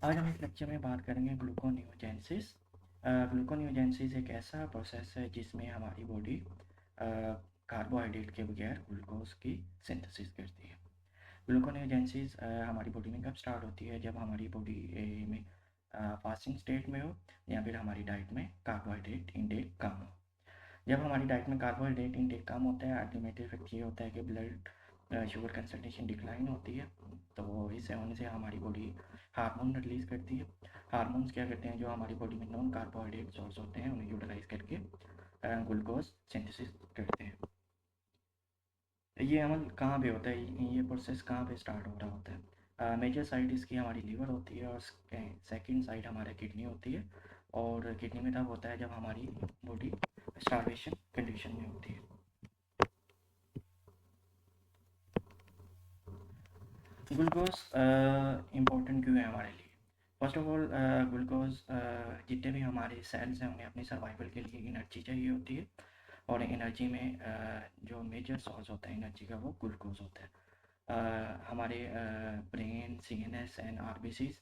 आज हम इस लेक्चर में बात करेंगे ग्लूकोनियोजेंसिस। ग्लूकोनियोजेंसिस एक ऐसा प्रोसेस है जिसमें हमारी बॉडी कार्बोहाइड्रेट के बगैर ग्लूकोज की सिंथेसिस करती है। ग्लूकोनियोजेंसिस हमारी बॉडी में कब स्टार्ट होती है? जब हमारी बॉडी में फास्टिंग स्टेट में हो या फिर हमारी डाइट में कार्बोहाइड्रेट इंटेक कम हो। जब हमारी डाइट में कार्बोहाइड्रेट इंटेक कम होता है, अल्टीमेट इफेक्ट ये होता है कि ब्लड शुगर कंसनट्रेशन डिक्लाइन होती है। तो इससे होने से हमारी बॉडी हार्मोन रिलीज़ करती है। हार्मोन्स क्या करते हैं, जो हमारी बॉडी में नॉन कार्बोहाइड्रेट सोर्स होते हैं उन्हें यूटिलाइज करके ग्लूकोज सिंथेसिस करते हैं। ये अमल कहाँ पे होता है, ये प्रोसेस कहाँ पे स्टार्ट हो रहा होता है? मेजर साइड इसकी हमारी लीवर होती है और सेकंड साइड हमारा किडनी होती है। और किडनी में तब होता है जब हमारी बॉडी स्टार्वेशन कंडीशन में होती है। ग्लूकोज इम्पोर्टेंट क्यों है हमारे लिए? फर्स्ट ऑफ ऑल, ग्लूकोज जितने भी हमारे सेल्स हैं उन्हें अपनी सर्वाइवल के लिए एनर्जी चाहिए होती है। और एनर्जी में जो मेजर सोर्स होता है एनर्जी का वो ग्लूकोज होता है। हमारे ब्रेन, सीएनएस एंड आरबीसीज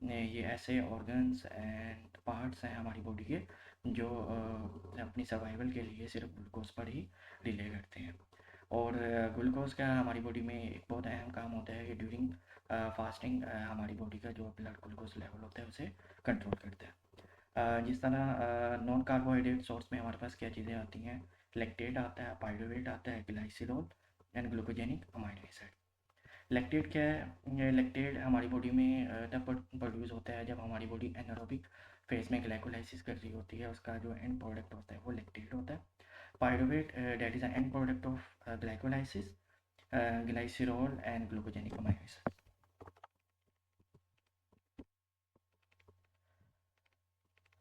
ये ऐसे ऑर्गन्स एंड पार्ट्स हैं हमारी बॉडी के जो अपनी सर्वाइवल के लिए सिर्फ ग्लूकोज पर ही रिले करते हैं। और ग्लूकोज का हमारी बॉडी में एक बहुत अहम काम होता है कि ड्यूरिंग फास्टिंग हमारी बॉडी का जो ब्लड ग्लूकोज लेवल होता है उसे कंट्रोल करता है। जिस तरह नॉन कार्बोहाइड्रेट सोर्स में हमारे पास क्या चीज़ें आती हैं, लैक्टेट आता है, पाइरुवेट आता है, glycerol and glucogenic amino acid. Lactate क्या है? ये लैक्टेट हमारी बॉडी में तब प्रोड्यूस होता है जब हमारी बॉडी एनारोबिक फेज में ग्लाइकोलाइसिस कर रही होती है। उसका जो एंड प्रोडक्ट होता है वो लैक्टेट होता है। Pyruvate that is end product of glycolysis, glycerol and glucogenic amino acid.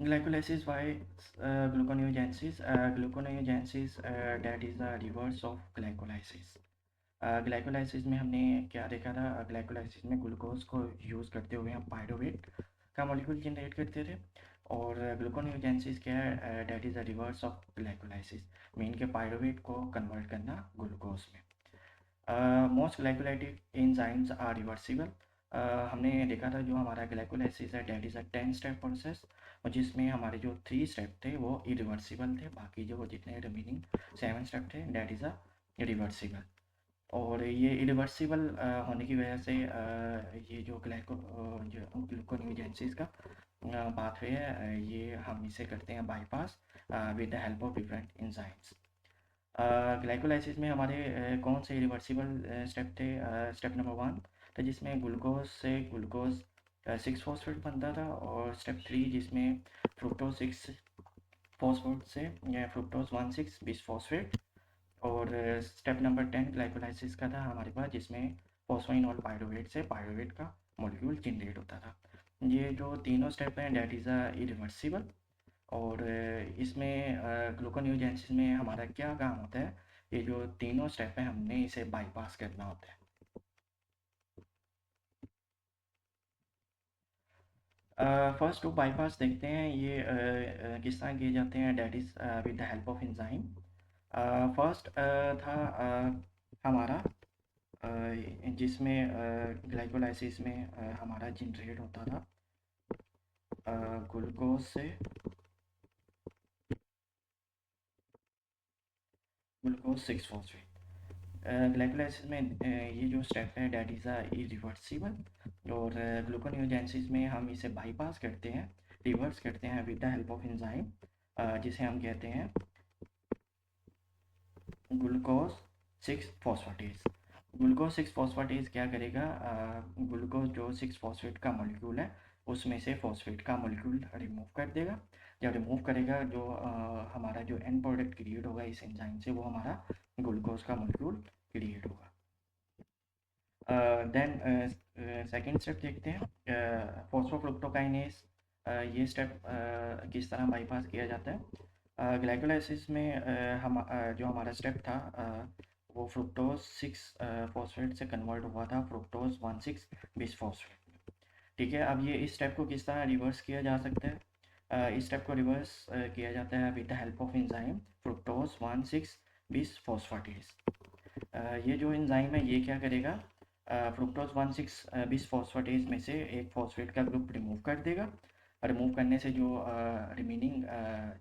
Glycolysis, why gluconeogenesis? Gluconeogenesis that is the reverse of glycolysis. Glycolysis में हमने क्या देखा था? ग्लाइकोलाइसिस में ग्लूकोज को यूज़ करते हुए हम पाइरुवेट का मॉलिक्यूल जनरेट करते थे। और ग्लूकोनियोजेंसिस क्या है? That is the reverse of glycolysis, mean के पाइरुवेट को कन्वर्ट करना ग्लूकोज में। Most glycolytic enzymes are reversible. हमने देखा था जो हमारा ग्लाइकोलाइसिस है that is a 10 step process, और जिसमें हमारे जो 3 स्टेप थे वो इरिवर्सिबल थे, बाकी जो जितने रिमेनिंग 7 स्टेप थे डेट इज़ अ रिवर्सिबल। और ये इरिवर्सिबल होने की वजह से ये जो जो ग्लूकोनियोजेंसिस का बात हुई है, ये हम इसे करते हैं bypass with the help of different enzymes. Glycolysis में हमारे कौन से रिवर्सिबल स्टेप थे? स्टेप नंबर 1 तो जिसमें ग्लूकोज से ग्लूकोज 6 फॉस्फेट बनता था, और स्टेप 3 जिसमें फ्रुक्टोज 6 फॉस्फेट से फ्रुक्टोज 1,6 बिसफॉस्फेट। और स्टेप नंबर 10 ग्लाइकोलाइसिस का था हमारे पास, जिसमें फॉस्फोइनॉल पाइरुवेट से पाइरुवेट का मॉलिक्यूल जनरेट होता था। ये जो तीनों स्टेप हैं डेट इज़ इरिवर्सिबल। और इसमें ग्लूकोनियोजेंसिस में हमारा क्या काम होता है? ये जो तीनों स्टेप हैं हमने इसे बाईपास करना होता है। फर्स्ट टू बाईपास देखते हैं ये किस तरह किए जाते हैं, that is with the help of enzyme. First था हमारा जिसमें ग्लाइकोलाइसिस में हमारा जनरेट होता था ग्लूकोज से ग्लूकोज 6 फॉस्फेट। ग्लाइकोलाइसिस में ये जो स्टेप है डेट इज़ इरिवर्सिबल। और ग्लूकोनियोजेंसिस में हम इसे बाईपास करते हैं, रिवर्स करते हैं with the help of enzyme, जिसे हम कहते हैं ग्लूकोज 6 फॉस्फेटेज। ग्लूकोज 6 फॉस्फेटेज क्या करेगा? ग्लूकोज जो 6 फॉस्फेट का मॉलिक्यूल है उसमें से फॉस्फेट का मॉलिक्यूल रिमूव कर देगा। जब रिमूव करेगा जो हमारा जो एंड प्रोडक्ट क्रिएट होगा इस एंजाइम से, वो हमारा ग्लूकोज का मॉलिक्यूल क्रिएट होगा। देन सेकेंड स्टेप देखते हैं फॉस्फोफ्रुक्टोकाइनेज। ये स्टेप किस तरह बाईपास किया जाता है? ग्लाइकोलाइसिस में जो हमारा स्टेप था वो फ्रुक्टोज 6 फॉस्फेट से कन्वर्ट हुआ था फ्रुक्टोज 1,6 बिस फॉस्फेट में। ठीक है, अब ये इस स्टेप को किस तरह रिवर्स किया जा सकता है? इस स्टेप को रिवर्स किया जाता है with the help of enzyme fructose 1,6 बिस फॉस्फेटेज। ये जो एंजाइम है ये क्या करेगा? फ्रुक्टोज 1,6 बिस फॉस्फेटेज में से एक फॉस्फेट का ग्रुप रिमूव कर देगा। रिमूव करने से जो रिमेनिंग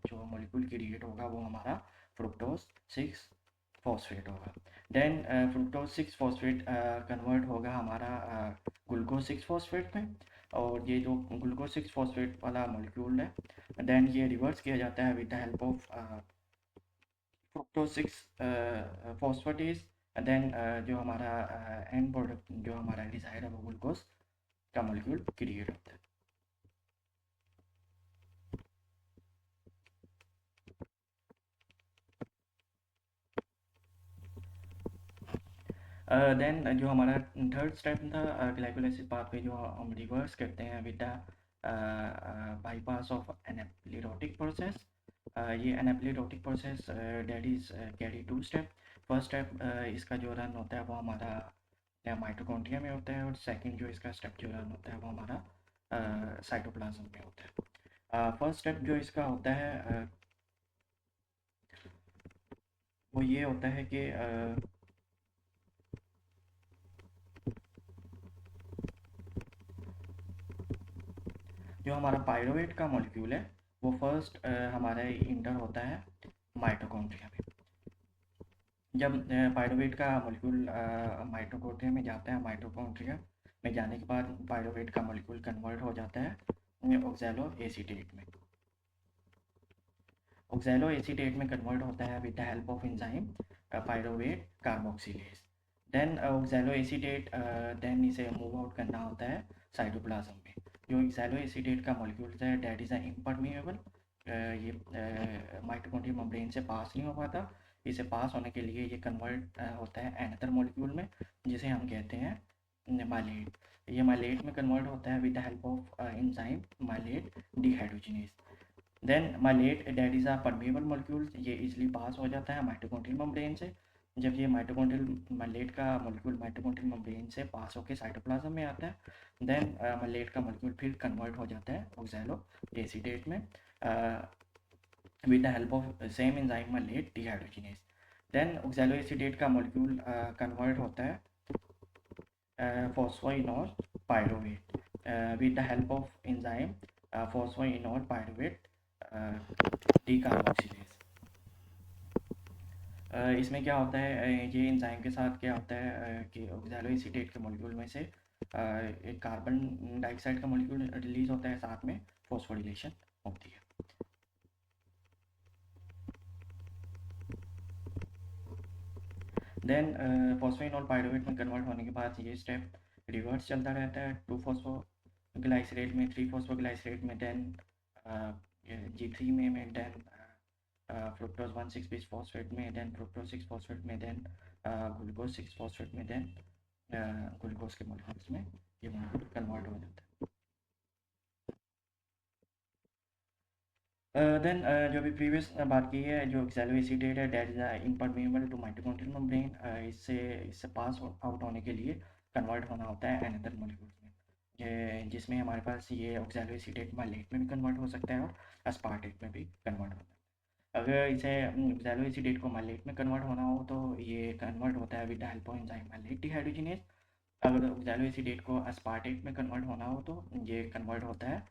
जो मॉलिक्यूल क्रिएट होगा वो हमारा फ्रुक्टोज 6 फॉस्फेट होगा। देन फ्रुक्टोज 6 फॉस्फेट कन्वर्ट होगा हमारा ग्लूकोज 6 फॉस्फेट में, और ये जो ग्लूकोज 6 फॉस्फेट वाला मॉलिक्यूल है देन ये रिवर्स किया जाता है with the help of fructose 6 phosphatase. Then जो हमारा एंड प्रोडक्ट जो हमारा डिजायर है वो ग्लूकोज का मॉलिक्यूल क्रिएट होता है। देन जो हमारा थर्ड स्टेप था ग्लाइकोलाइसिस पाथवे जो हम रिवर्स करते हैं with bypass of anaplerotic process. ये anaplerotic process that is carry to step. First step इसका जो रन होता है वो हमारा माइटोकॉन्ड्रिया में होता है, और सेकंड जो इसका स्टेप जो रन होता है वो हमारा साइटोप्लाज्म में होता है। फर्स्ट स्टेप जो इसका होता है वो ये होता है कि जो हमारा पायरुवेट का मॉलिक्यूल है वो फर्स्ट हमारा इंटर होता है माइटोकॉन्ड्रिया में। जब पायरुवेट का मॉलिक्यूल माइटोकॉन्ड्रिया में जाता है, माइटोकॉन्ड्रिया में जाने के बाद पायरुवेट का मॉलिक्यूल कन्वर्ट हो जाता है ऑक्सैलो एसीटेट में। ऑक्सैलो एसीटेट में कन्वर्ट होता है with the help of enzyme pyruvate carboxylase. Then oxaloacetate then इसे मूव आउट करना होता है साइटोप्लाज्म में। जो ऑक्सैलो एसीटेट का मॉलिक्यूल है डेट इज़ इम्परमिएबल, ये माइटोकॉन्ड्रियल मेम्ब्रेन से पास नहीं हो पाता। इसे पास होने के लिए ये कन्वर्ट होता है अनदर मॉलिक्यूल में जिसे हम कहते हैं माइलेट। ये माइलेट में कन्वर्ट होता है with the help of enzyme malate dehydrogenase. Then malate that is permeable molecule, ये इजिली पास हो जाता है माइटोकॉन्ड्रियल मेम्ब्रेन से। जब ये माइटोकॉन्ड्रियल माइलेट का मॉलिक्यूल माइटोकॉन्ड्रियल मेम्ब्रेन से पास होकर साइटोप्लाज्म में आता है देन माइलेट का मॉलिक्यूल फिर कन्वर्ट हो जाता है ऑक्सैलो एसीटेट में with the help of same enzyme malate dehydrogenase. Then oxaloacetate का मॉलिक्यूल कन्वर्ट होता है phosphoenolpyruvate with the help of enzyme phosphoenolpyruvate decarboxylase. इसमें क्या होता है ये एंजाइम के साथ क्या होता है कि ऑक्सैलो एसीटेट के मॉलिक्यूल में से एक कार्बन डाइऑक्साइड का मॉलिक्यूल रिलीज होता है, साथ में फॉस्फोरिलेशन होती है। देन फॉस्फोइनोल पायरुवेट में कन्वर्ट होने के बाद ये स्टेप रिवर्स चलता रहता है 2-फॉस्फोग्लाइसरेट में, 3-फॉस्फोग्लाइसरेट में, देन G3 में देन फ्रुक्टोज 1,6 बिस फॉस्फेट में, देन फ्रुक्टोज 6 फॉस्फेट में, देन ग्लूकोज 6 फॉस्फेट में, देन ग्लूकोज के मॉलिक्यूल्स में ये मॉलिक्यूल कन्वर्ट हो जाता है। देन जो अभी प्रीवियस बात की है जो ऑक्सैलो एसीटेट है that is impermeable to mitochondrial membrane, इससे पास आउट होने के लिए कन्वर्ट होना होता है अनदर मॉलिक्यूल्स में, जिसमें हमारे पास ये ऑक्सैलो एसीटेट माइलेट में भी कन्वर्ट हो सकता है और अस्पार्टेट में भी कन्वर्ट होता है। अगर इसे ऑक्सैलो एसीटेट को माइलेट में कन्वर्ट होना हो तो ये कन्वर्ट होता है with the help of enzyme malate dehydrogenase. अगर ऑक्सैलो एसीटेट को अस्पार्टेट में कन्वर्ट होना हो तो ये कन्वर्ट होता है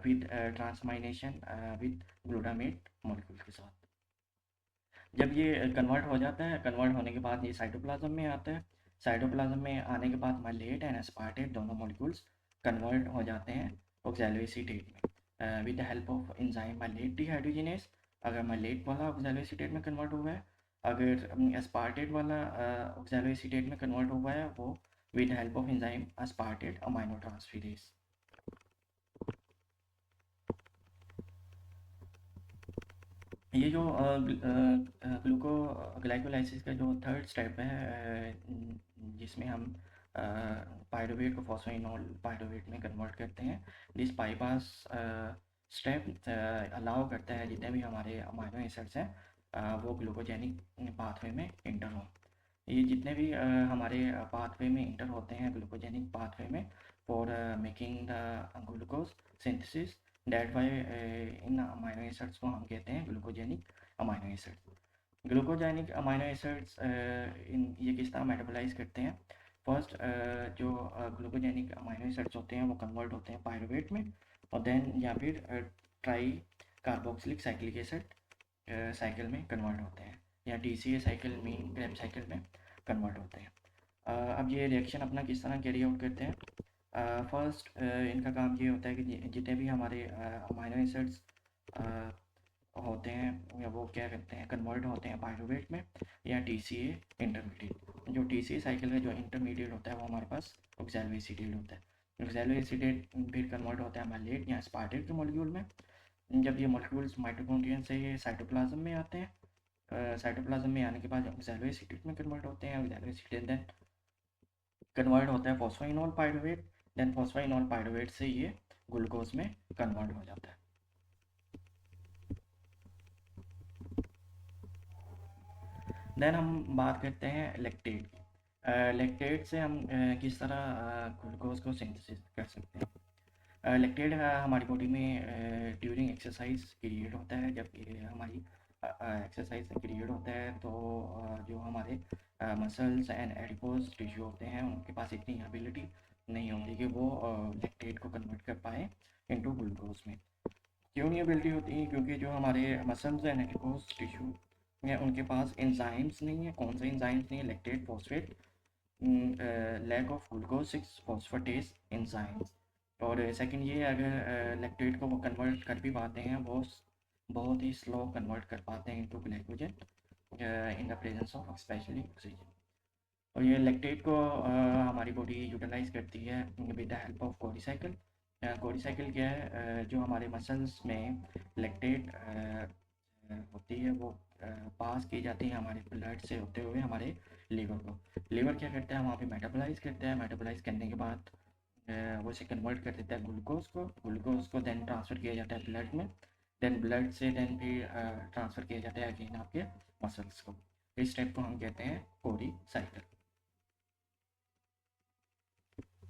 with transamination with glutamate molecule के साथ। जब ये कन्वर्ट हो जाता है, कन्वर्ट होने के बाद ये साइटोप्लाज्म में आता है। साइटोप्लाज्म में आने के बाद माइलेट एंड अस्पार्टेट दोनों मॉलिक्यूल्स कन्वर्ट हो जाते हैं ऑक्सैलो एसीटेट में with the help of enzyme malate dehydrogenase. अगर माइलेट वाला ऑक्सैलो एसीटेट में कन्वर्ट हुआ है, अगर अस्पार्टेट वाला ऑक्सैलो एसीटेट में कन्वर्ट हुआ है वो with the help of enzyme अस्पार्टेट amino transferase. ये जो ग्लाइकोलाइसिस का जो थर्ड स्टेप है जिसमें हम पायरुवेट को फॉस्फोइनोल पायरुवेट में कन्वर्ट करते हैं, दिस बाईपास स्टेप अलाउ करता है जितने भी हमारे अमाइनो एसिड्स हैं वो ग्लूकोजेनिक पाथवे में इंटर हों। ये जितने भी हमारे पाथवे में इंटर होते हैं ग्लूकोजेनिक पाथवे में for making the glucose synthesis, that why इन अमाइनो एसिड्स को हम कहते हैं glucogenic amino acids. Glucogenic amino acids इन ये किस तरह मेटाबोलाइज करते हैं फर्स्ट जो ग्लूकोजेनिक अमाइनो एसिड्स होते हैं वो कन्वर्ट होते हैं पायरुवेट में, और देन या फिर try carboxylic cyclic acid cycle में कन्वर्ट होते हैं, या TCA cycle mean Krebs cycle में कन्वर्ट होते हैं। अब ये रिएक्शन अपना किस तरह कैरी आउट करते हैं? फर्स्ट इनका काम ये होता है कि जितने भी हमारे अमाइनो एसिड्स होते हैं वो क्या करते हैं, कन्वर्ट होते हैं पायरुवेट में या TCA इंटरमीडिएट। जो TCA साइकिल का जो इंटरमीडिएट होता है वो हमारे पास ऑक्सैलोएसिटेट होता है। ऑक्सैलोएसिटेट फिर कन्वर्ट होता है मैलेट या स्पार्टेट के मॉलिक्यूल में। जब ये मॉलिक्यूल्स माइटोकॉन्ड्रियन से ये साइटोप्लाज्म में आते हैं, साइटोप्लाज्म में आने के बाद ऑक्सैलोएसिटेट में कन्वर्ट होते हैं। ऑक्सैलोएसिटेट देन कन्वर्ट होता है phosphoenolpyruvate, then phosphoenolpyruvate से ये ग्लूकोज में कन्वर्ट हो जाता है। देन हम बात करते हैं लैक्टेट की। लैक्टेट से हम किस तरह ग्लूकोज को सिंथेसिस कर सकते हैं। लैक्टेट हमारी बॉडी में ड्यूरिंग एक्सरसाइज क्रिएट होता है। जब हमारी एक्सरसाइज क्रिएट होता है तो जो हमारे मसल्स एंड एडिपोज टिश्यू होते हैं उनके पास इतनी एबिलिटी नहीं होती कि वो लैक्टेट को कन्वर्ट कर पाए इनटू ग्लूकोज में। क्यों नहीं एबिलिटी होती है? क्योंकि जो हमारे मसल्स एंड एडिपोज टिश्यू हैं उनके पास एंजाइम्स नहीं है। कौन से एंजाइम्स नहीं है? Lactate phosphate lack of glucose 6 phosphatase enzymes. और सेकंड ये, अगर लैक्टेट को वो कन्वर्ट कर भी पाते हैं वो बहुत ही स्लो कन्वर्ट कर पाते हैं into glycogen in the presence of specially oxygen. और ये लैक्टेट को हमारी बॉडी यूटिलाइज करती है विद द हेल्प ऑफ कोरिसाइकिल। कोरिसाइकिल क्या है? जो हमारे मसल्स में लैक्टेट होती है वो पास की जाती है हमारे ब्लड से होते हुए हमारे लीवर को। लीवर क्या करता है? वहाँ पे मेटाबोलाइज करता है। मेटाबोलाइज करने के बाद वो इसे कन्वर्ट कर देता है ग्लूकोज को देन ट्रांसफ़र किया जाता है ब्लड में। देन ब्लड से देन फिर ट्रांसफ़र किया जाता है अगेन आपके मसल्स को। इस स्टेप को हम कहते हैं कोरी साइकिल।